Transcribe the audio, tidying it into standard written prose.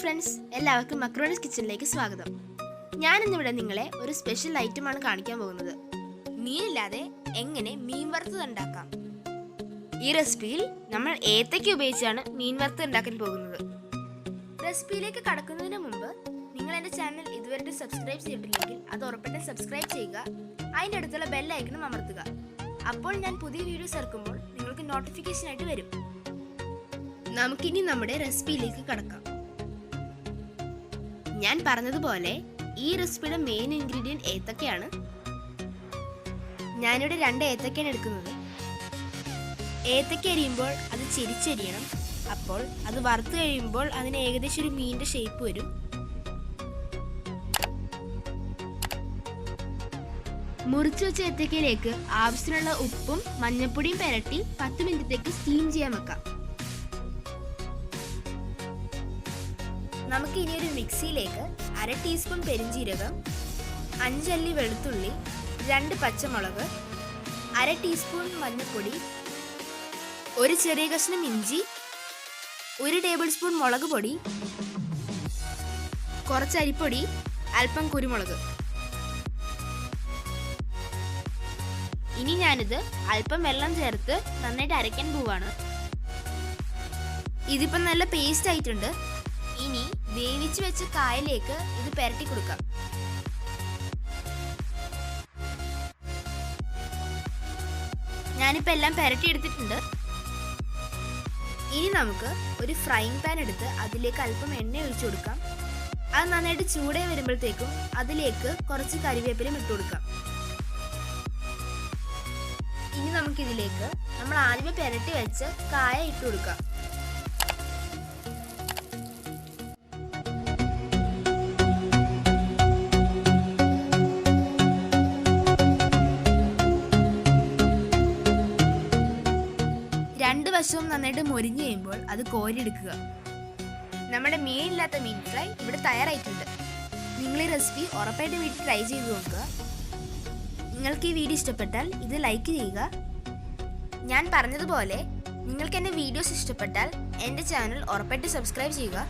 Friends, എല്ലാവർക്കും മക്രോണീസ് കിച്ചണിലേക്ക് സ്വാഗതം. ഞാനിന്നിവിടെ നിങ്ങളെ ഒരു സ്പെഷ്യൽ ഐറ്റമാണ് കാണിക്കാൻ പോകുന്നത്. മീനില്ലാതെ എങ്ങനെ മീൻ വറുത്തത് ഉണ്ടാക്കാം. ഈ റെസിപ്പിയിൽ നമ്മൾ ഏത്തയ്ക്ക ഉപയോഗിച്ചാണ് മീൻ വറുത്തത് ഉണ്ടാക്കാൻ പോകുന്നത്. റെസിപ്പിയിലേക്ക് കടക്കുന്നതിന് മുമ്പ് നിങ്ങൾ എൻ്റെ ചാനൽ ഇതുവരെ സബ്സ്ക്രൈബ് ചെയ്തിട്ടില്ലെങ്കിൽ അത് ഉറപ്പായിട്ടും സബ്സ്ക്രൈബ് ചെയ്യുക. അതിൻ്റെ അടുത്തുള്ള ബെൽ ഐക്കണും അമർത്തുക. അപ്പോൾ ഞാൻ പുതിയ വീഡിയോസ് ഇറക്കുമ്പോൾ നിങ്ങൾക്ക് നോട്ടിഫിക്കേഷൻ ആയിട്ട് വരും. നമുക്കിനി നമ്മുടെ റെസിപ്പിയിലേക്ക് കടക്കാം. ഞാൻ പറഞ്ഞതുപോലെ ഈ റെസിപ്പിയുടെ മെയിൻ ഇൻഗ്രീഡിയൻറ്റ് ഏത്തക്കയാണ്. ഞാനിവിടെ 2 ഏത്തക്കയാണ് എടുക്കുന്നത്. ഏത്തക്ക അരിയുമ്പോൾ അത് ചെരിച്ചരിയണം. അപ്പോൾ അത് വറുത്ത് കഴിയുമ്പോൾ അതിന് ഏകദേശം ഒരു മീനിൻ്റെ ഷേപ്പ് വരും. മുറിച്ചു വെച്ച ഏത്തക്കയിലേക്ക് ആവശ്യത്തിനുള്ള ഉപ്പും മഞ്ഞൾപ്പൊടിയും പുരട്ടി 10 മിനിറ്റത്തേക്ക് സ്റ്റീം ചെയ്യാൻ വെക്കാം. നമുക്ക് ഇനി ഒരു മിക്സിയിലേക്ക് 1/2 ടീസ്പൂൺ പെരിഞ്ജീരകം, 5 അല്ലി വെളുത്തുള്ളി, 2 പച്ചമുളക്, 1/2 ടീസ്പൂൺ മഞ്ഞൾപ്പൊടി, ഒരു ചെറിയ കഷ്ണം ഇഞ്ചി, 1 ടേബിൾ സ്പൂൺ മുളക് പൊടി, കുറച്ച് അരിപ്പൊടി, അല്പം കുരുമുളക്. ഇനി ഞാനിത് അല്പം വെള്ളം ചേർത്ത് നന്നായിട്ട് അരയ്ക്കാൻ പോവാണ്. ഇതിപ്പം നല്ല പേസ്റ്റ് ആയിട്ടുണ്ട്. ഇനി വേവിച്ച് വെച്ച കായലേക്ക് ഇത് പുരട്ടി കൊടുക്കാം. ഞാനിപ്പോൾ എല്ലാം പുരട്ടി എടുത്തിട്ടുണ്ട്. ഇനി നമുക്ക് ഒരു ഫ്രൈങ് പാൻ എടുത്ത് അതിലേക്ക് അല്പം എണ്ണ ഒഴിച്ചു കൊടുക്കാം. അത് നന്നായിട്ട് ചൂടായി വരുമ്പോഴത്തേക്കും അതിലേക്ക് കുറച്ച് കരിവേപ്പിലയും ഇട്ട് കൊടുക്കാം. ഇനി നമുക്കിതിലേക്ക് നമ്മൾ ആദ്യമേ പുരട്ടി വെച്ച് കായ ഇട്ട് കൊടുക്കാം. രണ്ട് വശവും നന്നായിട്ട് മൊരിഞ്ഞ് കഴിയുമ്പോൾ അത് കോരിയെടുക്കുക. നമ്മുടെ മീനില്ലാത്ത മീൻ ഫ്രൈ ഇവിടെ തയ്യാറായിട്ടുണ്ട്. നിങ്ങൾ ഈ റെസിപ്പി ഉറപ്പായിട്ട് വീട്ടിൽ ട്രൈ ചെയ്ത് നോക്കുക. നിങ്ങൾക്ക് ഈ വീഡിയോ ഇഷ്ടപ്പെട്ടാൽ ഇത് ലൈക്ക് ചെയ്യുക. ഞാൻ പറഞ്ഞതുപോലെ നിങ്ങൾക്ക് എൻ്റെ വീഡിയോസ് ഇഷ്ടപ്പെട്ടാൽ എൻ്റെ ചാനൽ ഉറപ്പായിട്ട് സബ്സ്ക്രൈബ് ചെയ്യുക.